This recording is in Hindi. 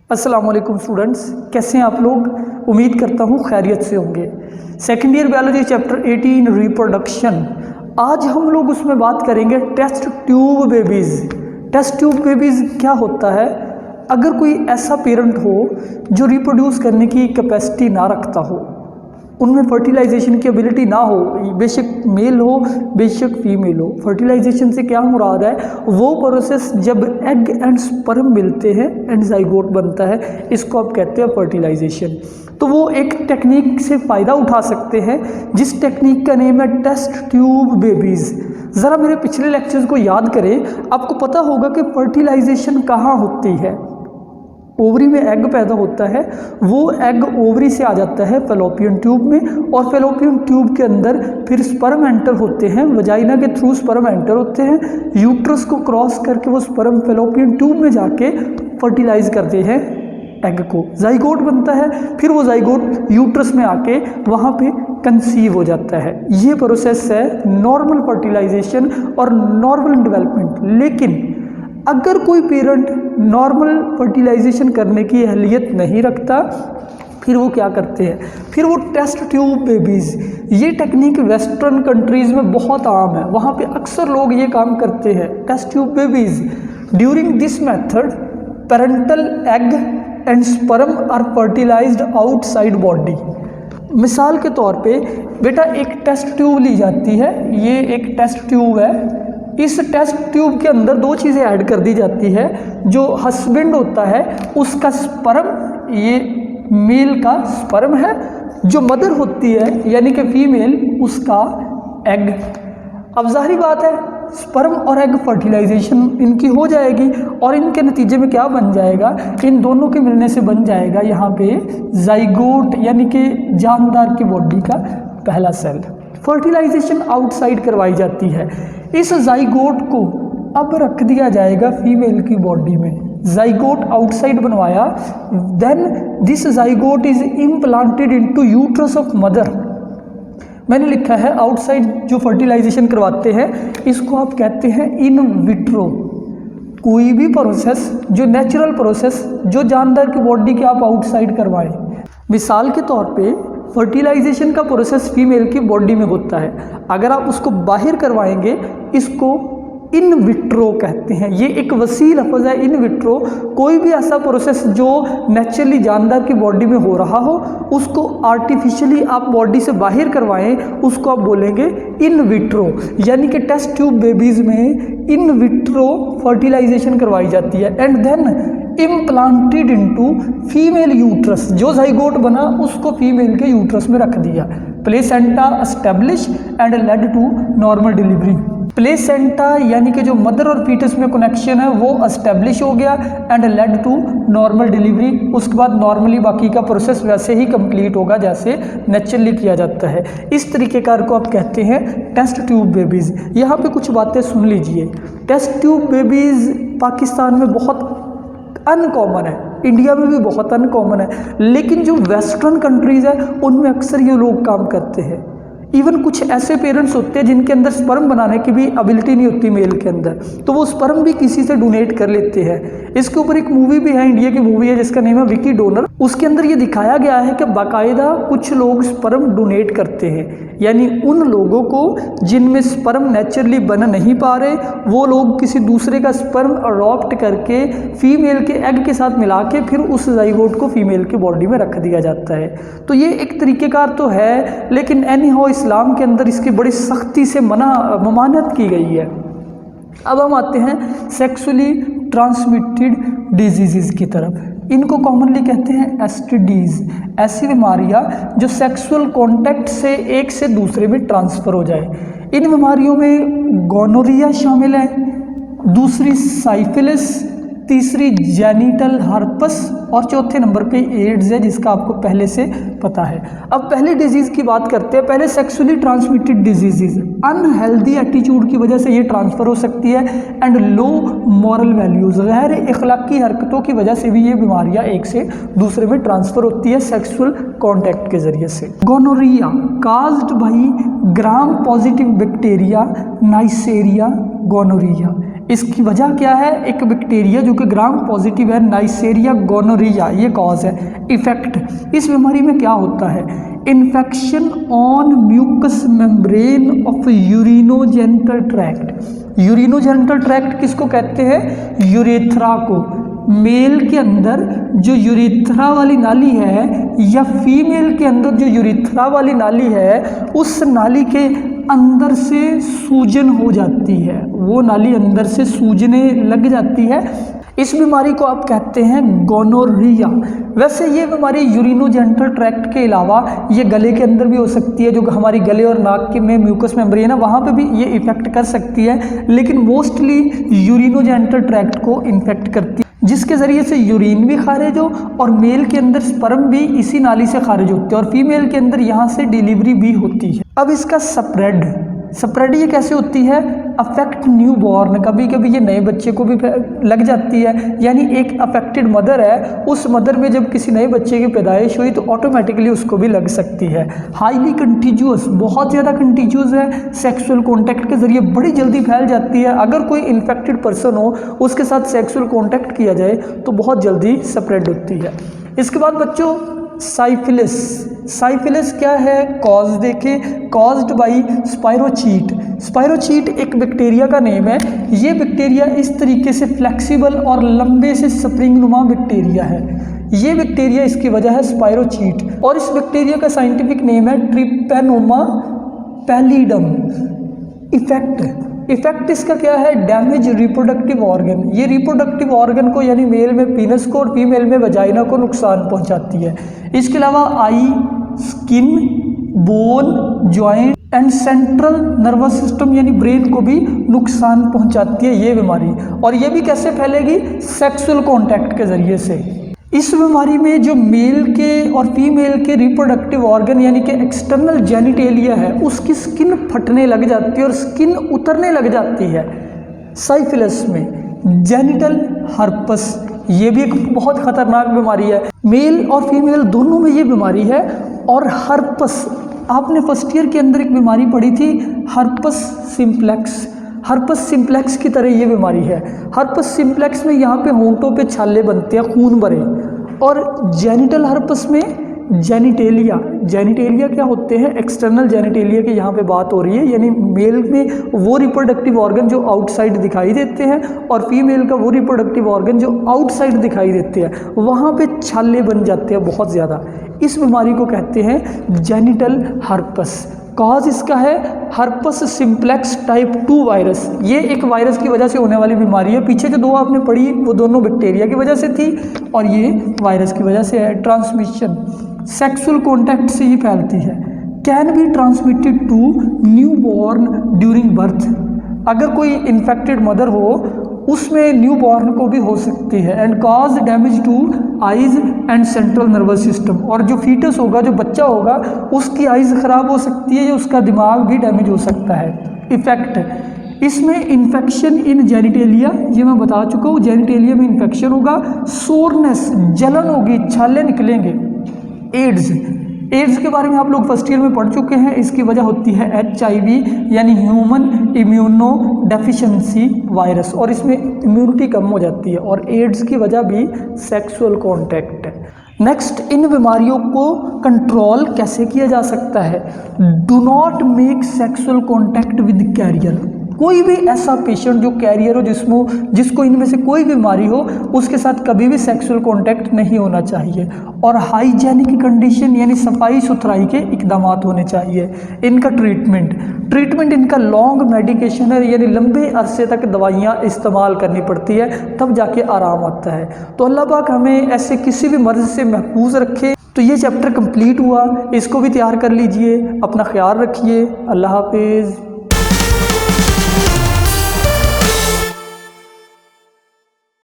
अस्सलाम वालेकुम स्टूडेंट्स, कैसे हैं आप लोग। उम्मीद करता हूँ खैरियत से होंगे। Second year biology chapter 18 reproduction. आज हम लोग उसमें बात करेंगे test tube babies. Test tube babies क्या होता है। अगर कोई ऐसा पेरेंट हो जो रिप्रोड्यूस करने की कैपेसिटी ना रखता हो, उनमें फर्टिलाइजेशन की एबिलिटी ना हो, बेशक मेल हो बेशक फीमेल हो, फर्टिलाइजेशन से क्या मुराद है, वो प्रोसेस जब एग एंड स्पर्म मिलते हैं एंड जाइगोट बनता है, इसको आप कहते हैं फर्टिलाइजेशन। तो वो एक टेक्निक से फ़ायदा उठा सकते हैं जिस टेक्निक का नेम है टेस्ट ट्यूब बेबीज़। ज़रा मेरे पिछले लेक्चर्स को याद करें, आपको पता होगा कि फर्टिलाइजेशन कहाँ होती है। ओवरी में एग पैदा होता है, वो एग ओवरी से आ जाता है फैलोपियन ट्यूब में, और फैलोपियन ट्यूब के अंदर फिर स्पर्म एंटर होते हैं, वजाइना के थ्रू स्पर्म एंटर होते हैं, यूट्रस को क्रॉस करके वो स्पर्म फैलोपियन ट्यूब में जाके फर्टिलाइज करते हैं एग को, जाइगोट बनता है, फिर वो जाइगोट यूट्रस में आके वहाँ पे कंसीव हो जाता है। ये प्रोसेस है नॉर्मल फर्टिलाइजेशन और नॉर्मल डेवलपमेंट। लेकिन अगर कोई पेरेंट नॉर्मल फर्टिलाइजेशन करने की अहलियत नहीं रखता, फिर वो क्या करते हैं, फिर वो टेस्ट ट्यूब बेबीज़। ये टेक्निक वेस्टर्न कंट्रीज़ में बहुत आम है, वहाँ पे अक्सर लोग ये काम करते हैं, test tube babies. During this method parental egg and sperm are fertilised outside body. मिसाल के तौर पे बेटा एक टेस्ट ट्यूब ली जाती है, ये एक टेस्ट ट्यूब है, इस टेस्ट ट्यूब के अंदर दो चीज़ें ऐड कर दी जाती है। जो हस्बैंड होता है उसका स्पर्म, ये मेल का स्पर्म है, जो मदर होती है यानी कि फीमेल, उसका एग। अब जाहिर बात है स्पर्म और एग फर्टिलाइजेशन इनकी हो जाएगी और इनके नतीजे में क्या बन जाएगा, इन दोनों के मिलने से बन जाएगा यहाँ पे जाइगोट यानी कि जानदार की बॉडी का पहला सेल। फर्टिलाइजेशन आउटसाइड करवाई जाती है। इस जाइगोट को अब रख दिया जाएगा फीमेल की बॉडी में, जाइगोट आउटसाइड बनवाया, then this zygote is implanted into uterus of mother. मैंने लिखा है आउटसाइड जो फर्टिलाइजेशन करवाते हैं इसको आप कहते हैं इन विट्रो। कोई भी प्रोसेस जो नेचुरल प्रोसेस जो जानदार की बॉडी के आप आउटसाइड करवाएं। मिसाल के तौर पे फर्टिलाइजेशन का प्रोसेस फीमेल की बॉडी में होता है, अगर आप उसको बाहर करवाएंगे इसको इन विट्रो कहते हैं। ये एक वसी लफ्ज़ है इन विट्रो। कोई भी ऐसा प्रोसेस जो नेचुरली जानदार की बॉडी में हो रहा हो उसको आर्टिफिशियली आप बॉडी से बाहर करवाएं, उसको आप बोलेंगे इन विट्रो। यानी कि टेस्ट ट्यूब बेबीज़ में इन विट्रो फर्टिलाइजेशन करवाई जाती है and then implanted into female uterus. जो जाइगोट बना उसको फीमेल के यूट्रस में रख दिया। Placenta establish and led to normal delivery. Placenta यानी कि जो मदर और फीटस में कनेक्शन है वो एस्टेब्लिश हो गया and led to normal delivery. उसके बाद नॉर्मली बाकी का प्रोसेस वैसे ही कंप्लीट होगा जैसे नेचुरली किया जाता है। इस तरीक़ेकार को आप कहते हैं टेस्ट ट्यूब बेबीज़। यहाँ पे कुछ बातें सुन लीजिए। टेस्ट ट्यूब बेबीज़ पाकिस्तान में बहुत अनकॉमन है, इंडिया में भी बहुत अनकॉमन है, लेकिन जो वेस्टर्न कंट्रीज़ है उनमें अक्सर ये लोग काम करते हैं। इवन कुछ ऐसे पेरेंट्स होते हैं जिनके अंदर स्पर्म बनाने की भी एबिलिटी नहीं होती मेल के अंदर, तो वो स्पर्म भी किसी से डोनेट कर लेते हैं। इसके ऊपर एक मूवी भी है, इंडिया की मूवी है जिसका नेम है विकी डोनर। उसके अंदर ये दिखाया गया है कि बाकायदा कुछ लोग स्पर्म डोनेट करते हैं, यानी उन लोगों को जिनमें स्पर्म नेचुरली बन नहीं पा रहे वो लोग किसी दूसरे का स्पर्म अडॉप्ट करके फीमेल के एग के साथ मिला के फिर उस जाइगोट को फीमेल की बॉडी में रख दिया जाता है। तो ये एक तरीक़ेकार तो है, लेकिन एनी हाउ इस्लाम के अंदर इसकी बड़ी सख्ती से ममानत की गई है। अब हम आते हैं सेक्सुअली ट्रांसमिटेड डिजीज़ की तरफ। इनको कॉमनली कहते हैं एसटीडीज़, ऐसी बीमारियां जो सेक्सुअल कांटेक्ट से एक से दूसरे में ट्रांसफ़र हो जाए। इन बीमारियों में गोनोरिया शामिल है, दूसरी साइफिलिस, तीसरी जेनिटल हर्पस और चौथे नंबर पे एड्स है जिसका आपको पहले से पता है। अब पहले डिजीज़ की बात करते हैं। पहले sexually transmitted disease, unhealthy attitude की वजह से ये ट्रांसफ़र हो सकती है एंड लो मॉरल वैल्यूज़, गैर इखलाकी हरकतों की वजह से भी ये बीमारियां एक से दूसरे में ट्रांसफ़र होती है सेक्सुअल कॉन्टैक्ट के ज़रिए से। Gonorrhoea caused by gram positive bacteria Neisseria gonorrhoea, इसकी वजह क्या है? एक बैक्टीरिया जो कि ग्राम पॉजिटिव है, नाइसेरिया गोनोरिया, ये कॉज है। इफेक्ट, इस बीमारी में क्या होता है? Infection on mucous membrane of urinogenital tract. Urinogenital tract किसको कहते हैं? यूरेथ्रा को। मेल के अंदर जो यूरेथ्रा वाली नाली है या फीमेल के अंदर जो यूरेथ्रा वाली नाली है, उस नाली के अंदर से सूजन हो जाती है, वो नाली अंदर से सूजने लग जाती है। इस बीमारी को आप कहते हैं गोनोरिया। वैसे ये बीमारी यूरिनोजेनिटल ट्रैक्ट के अलावा ये गले के अंदर भी हो सकती है, जो हमारी गले और नाक के में म्यूकस मेम्ब्रेन है वहाँ पे भी ये इफेक्ट कर सकती है, लेकिन मोस्टली यूरिनोजेनिटल ट्रैक्ट को इन्फेक्ट करती है, जिसके ज़रिए से यूरिन भी खारिज हो और मेल के अंदर स्पर्म भी इसी नाली से खारिज होते हैं और फीमेल के अंदर यहाँ से डिलीवरी भी होती है। अब इसका स्प्रेड ये कैसे होती है? अफेक्ट न्यू बॉर्न, कभी कभी ये नए बच्चे को भी लग जाती है, यानी एक अफेक्टेड मदर है, उस मदर में जब किसी नए बच्चे की पैदाइश हुई तो ऑटोमेटिकली उसको भी लग सकती है। हाईली कंटीजियस, बहुत ज़्यादा कंटीजियस है, सेक्सुअल कॉन्टैक्ट के ज़रिए बड़ी जल्दी फैल जाती है। अगर कोई इन्फेक्टेड पर्सन हो उसके साथ सेक्सुअल कॉन्टैक्ट किया जाए तो बहुत जल्दी स्प्रेड होती है। इसके बाद बच्चों साइफिलिस क्या है? कॉज देखें, कॉज्ड बाई स्पाइरोचीट। स्पाइरोचीट एक बैक्टीरिया का नेम है। ये बैक्टीरिया इस तरीके से फ्लेक्सिबल और लंबे से स्प्रिंग नुमा बैक्टीरिया है। ये बैक्टीरिया, इसकी वजह है स्पाइरोचीट, और इस बैक्टीरिया का साइंटिफिक नेम है ट्रिपेनोमा पैलिडम। इफेक्ट इसका क्या है? Damage reproductive organ. ये रिप्रोडक्टिव ऑर्गन को यानी मेल में पीनस को और फीमेल में वजाइना को नुकसान पहुंचाती है। इसके अलावा eye, skin, bone, joint and central nervous system यानी ब्रेन को भी नुकसान पहुंचाती है ये बीमारी। और ये भी कैसे फैलेगी? सेक्सुअल कॉन्टैक्ट के ज़रिए से। इस बीमारी में जो मेल के और फीमेल के रिप्रोडक्टिव ऑर्गन यानी कि एक्सटर्नल जेनिटेलिया है, उसकी स्किन फटने लग जाती है और स्किन उतरने लग जाती है। साइफिलिस में जेनिटल हर्पस, ये भी एक बहुत खतरनाक बीमारी है। मेल और फीमेल दोनों में ये बीमारी है। और हर्पस, आपने फर्स्ट ईयर के अंदर एक बीमारी पढ़ी थी, हर्पस सिम्प्लेक्स। हर्पस सिम्प्लेक्स की तरह ये बीमारी है। हर्पस सिम्प्लेक्स में यहाँ पे होंठों पे छाले बनते हैं खून भरे। और जेनिटल हर्पस में जेनिटेलिया क्या होते हैं? एक्सटर्नल जेनिटेलिया की यहाँ पे बात हो रही है, यानी मेल में वो रिप्रोडक्टिव ऑर्गन जो आउटसाइड दिखाई देते हैं और फीमेल का वो रिप्रोडक्टिव ऑर्गन जो आउटसाइड दिखाई देते हैं, वहाँ पे छाले बन जाते हैं बहुत ज़्यादा। इस बीमारी को कहते हैं जेनिटल हर्पस। कॉज इसका है हर्पस सिम्प्लेक्स टाइप 2 वायरस। ये एक वायरस की वजह से होने वाली बीमारी है। पीछे जो दो आपने पढ़ी वो दोनों बैक्टीरिया की वजह से थी और ये वायरस की वजह से है। ट्रांसमिशन सेक्सुअल कॉन्टैक्ट से ही फैलती है। Can be transmitted to new born during birth. अगर कोई इन्फेक्टेड मदर हो उसमें न्यू बॉर्न को भी हो सकती है। And cause damage to eyes and central nervous system. और जो फीटस होगा, जो बच्चा होगा, उसकी आइज खराब हो सकती है या उसका दिमाग भी डैमेज हो सकता है। इफेक्ट, इसमें इन्फेक्शन इन जेनिटेलिया, ये मैं बता चुका हूँ, जेनिटेलिया में इन्फेक्शन होगा। सोरनेस, जलन होगी, छाले निकलेंगे। एड्स के बारे में आप लोग फर्स्ट ईयर में पढ़ चुके हैं। इसकी वजह होती है HIV यानी ह्यूमन इम्यूनो डेफिशिएंसी वायरस, और इसमें इम्यूनिटी कम हो जाती है। और एड्स की वजह भी सेक्सुअल कॉन्टैक्ट है। नेक्स्ट, इन बीमारियों को कंट्रोल कैसे किया जा सकता है? Do not make sexual contact with carrier. कोई भी ऐसा पेशेंट जो कैरियर हो, जिसको इनमें से कोई बीमारी हो, उसके साथ कभी भी सेक्सुअल कॉन्टैक्ट नहीं होना चाहिए। और हाइजेनिक कंडीशन यानी सफाई सुथराई के इकदाम होने चाहिए। इनका ट्रीटमेंट इनका लॉन्ग मेडिकेशन है, यानी लंबे अरसे तक दवाइयाँ इस्तेमाल करनी पड़ती है, तब जाके आराम आता है। तो अल्लाह पाक हमें ऐसे किसी भी मर्ज़ से महफूज रखे। तो ये चैप्टर कंप्लीट हुआ, इसको भी तैयार कर लीजिए। अपना ख्याल रखिए। अल्लाह हाफिज़।